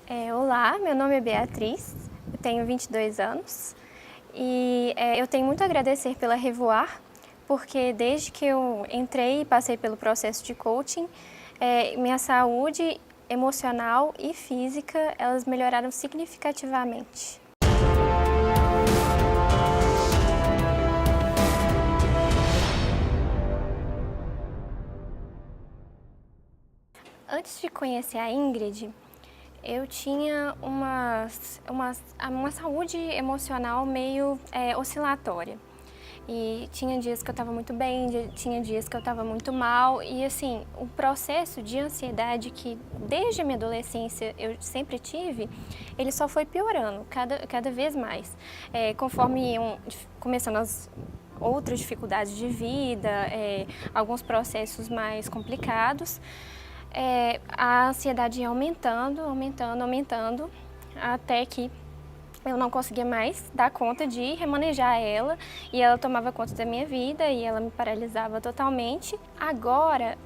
Olá, meu nome é Beatriz, eu tenho 22 anos e eu tenho muito a agradecer pela Revoar, porque desde que eu entrei e passei pelo processo de coaching, minha saúde emocional e física, elas melhoraram significativamente. Antes de conhecer a Ingrid, eu tinha uma saúde emocional meio oscilatória. E tinha dias que eu estava muito bem, tinha dias que eu estava muito mal. E assim, o processo de ansiedade que desde a minha adolescência eu sempre tive, ele só foi piorando cada vez mais. Conforme iam começando as outras dificuldades de vida, alguns processos mais complicados, a ansiedade ia aumentando, até que eu não conseguia mais dar conta de remanejar ela e ela tomava conta da minha vida e ela me paralisava totalmente. Agora,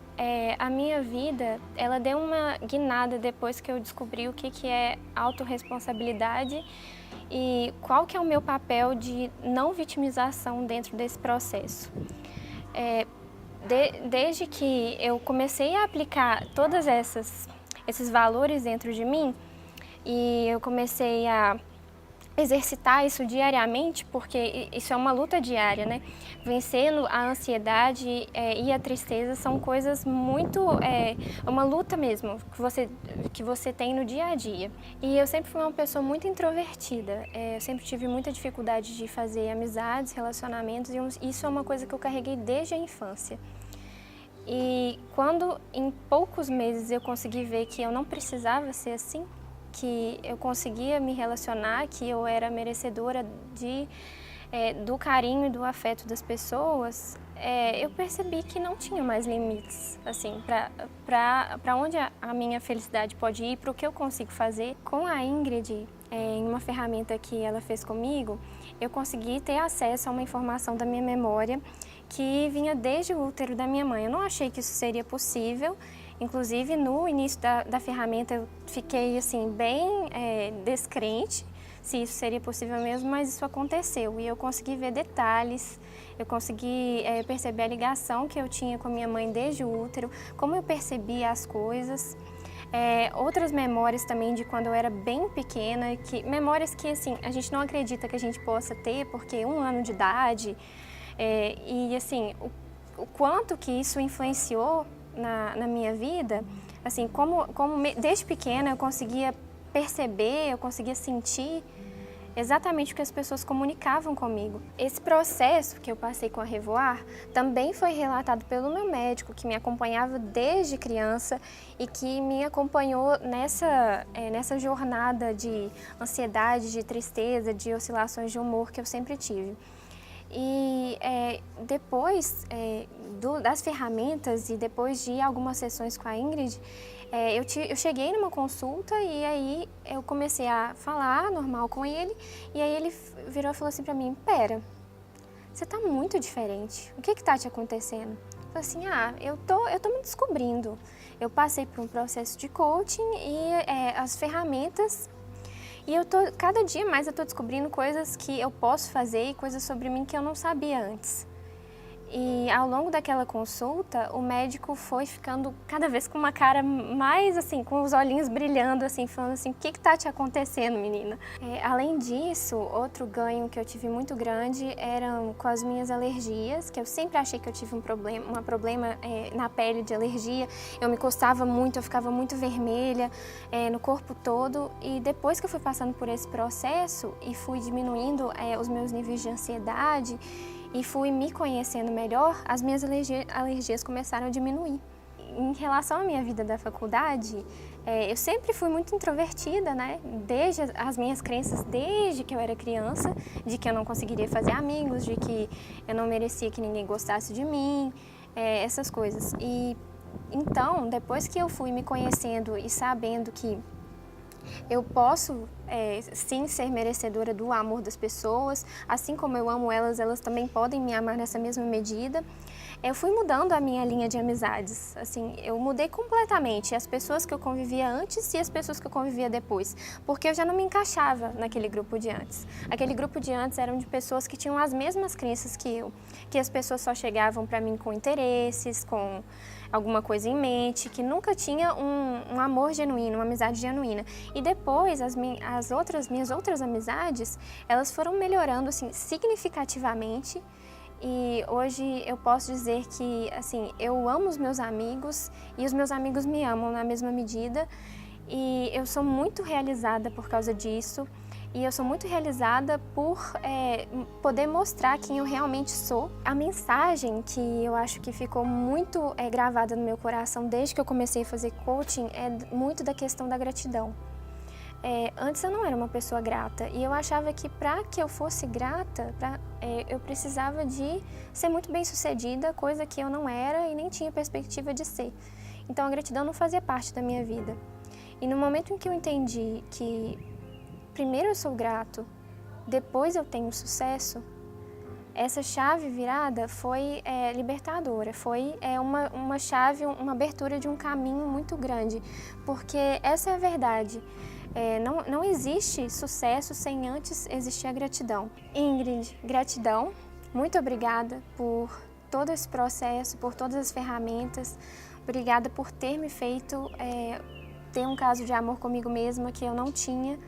a minha vida, ela deu uma guinada depois que eu descobri o que é autorresponsabilidade e qual que é o meu papel de não vitimização dentro desse processo. Desde que eu comecei a aplicar todos esses valores dentro de mim e eu comecei a exercitar isso diariamente, porque isso é uma luta diária, né? Vencendo a ansiedade e a tristeza são coisas muito... uma luta mesmo que você tem no dia a dia. E eu sempre fui uma pessoa muito introvertida, eu sempre tive muita dificuldade de fazer amizades, relacionamentos, e isso é uma coisa que eu carreguei desde a infância. E quando em poucos meses eu consegui ver que eu não precisava ser assim, que eu conseguia me relacionar, que eu era merecedora do carinho e do afeto das pessoas, eu percebi que não tinha mais limites, assim, para onde a minha felicidade pode ir, para o que eu consigo fazer. Com a Ingrid, em uma ferramenta que ela fez comigo, eu consegui ter acesso a uma informação da minha memória que vinha desde o útero da minha mãe. Eu não achei que isso seria possível. Inclusive, no início da ferramenta, eu fiquei assim, bem descrente se isso seria possível mesmo, mas isso aconteceu. E eu consegui ver detalhes, eu consegui perceber a ligação que eu tinha com a minha mãe desde o útero, como eu percebia as coisas. Outras memórias também de quando eu era bem pequena, memórias que assim, a gente não acredita que a gente possa ter, porque 1 ano de idade, e assim, o quanto que isso influenciou na minha vida, assim, desde pequena eu conseguia perceber, eu conseguia sentir exatamente o que as pessoas comunicavam comigo. Esse processo que eu passei com a Revoar também foi relatado pelo meu médico, que me acompanhava desde criança e que me acompanhou nessa jornada de ansiedade, de tristeza, de oscilações de humor que eu sempre tive. E depois das ferramentas e depois de algumas sessões com a Ingrid, eu cheguei numa consulta e aí eu comecei a falar normal com ele e aí ele virou e falou assim pra mim: pera, você tá muito diferente, o que tá te acontecendo? Eu falei assim: eu tô me descobrindo, eu passei por um processo de coaching e as ferramentas. E cada dia mais eu tô descobrindo coisas que eu posso fazer e coisas sobre mim que eu não sabia antes. E ao longo daquela consulta, o médico foi ficando cada vez com uma cara mais assim, com os olhinhos brilhando assim, falando assim: o que tá te acontecendo, menina? Além disso, outro ganho que eu tive muito grande eram com as minhas alergias, que eu sempre achei que eu tive um problema na pele de alergia. Eu me coçava muito, eu ficava muito vermelha no corpo todo. E depois que eu fui passando por esse processo e fui diminuindo os meus níveis de ansiedade, e fui me conhecendo melhor, as minhas alergias começaram a diminuir. Em relação à minha vida da faculdade, eu sempre fui muito introvertida, né? Desde as minhas crenças, desde que eu era criança, de que eu não conseguiria fazer amigos, de que eu não merecia que ninguém gostasse de mim, essas coisas. E então, depois que eu fui me conhecendo e sabendo que eu posso, sim, ser merecedora do amor das pessoas, assim como eu amo elas, elas também podem me amar nessa mesma medida. eu fui mudando a minha linha de amizades. Assim, eu mudei completamente as pessoas que eu convivia antes e as pessoas que eu convivia depois, porque eu já não me encaixava naquele grupo de antes. Aquele grupo de antes eram de pessoas que tinham as mesmas crenças que eu, que as pessoas só chegavam para mim com interesses, com alguma coisa em mente, que nunca tinha um amor genuíno, uma amizade genuína. E depois, minhas outras amizades, elas foram melhorando assim, significativamente. E hoje eu posso dizer que assim, eu amo os meus amigos e os meus amigos me amam na mesma medida. E eu sou muito realizada por causa disso. E eu sou muito realizada por poder mostrar quem eu realmente sou. A mensagem que eu acho que ficou muito gravada no meu coração desde que eu comecei a fazer coaching é muito da questão da gratidão. Antes eu não era uma pessoa grata e eu achava que para que eu fosse grata, eu precisava de ser muito bem-sucedida, coisa que eu não era e nem tinha perspectiva de ser. Então a gratidão não fazia parte da minha vida. E no momento em que eu entendi que primeiro eu sou grato, depois eu tenho sucesso, essa chave virada foi libertadora, foi uma chave, uma abertura de um caminho muito grande, porque essa é a verdade. Não existe sucesso sem antes existir a gratidão. Ingrid, gratidão, muito obrigada por todo esse processo, por todas as ferramentas, obrigada por ter me feito ter um caso de amor comigo mesma que eu não tinha.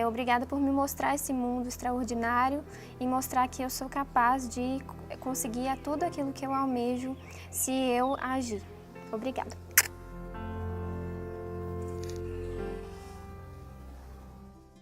Obrigada por me mostrar esse mundo extraordinário e mostrar que eu sou capaz de conseguir tudo aquilo que eu almejo se eu agir. Obrigada.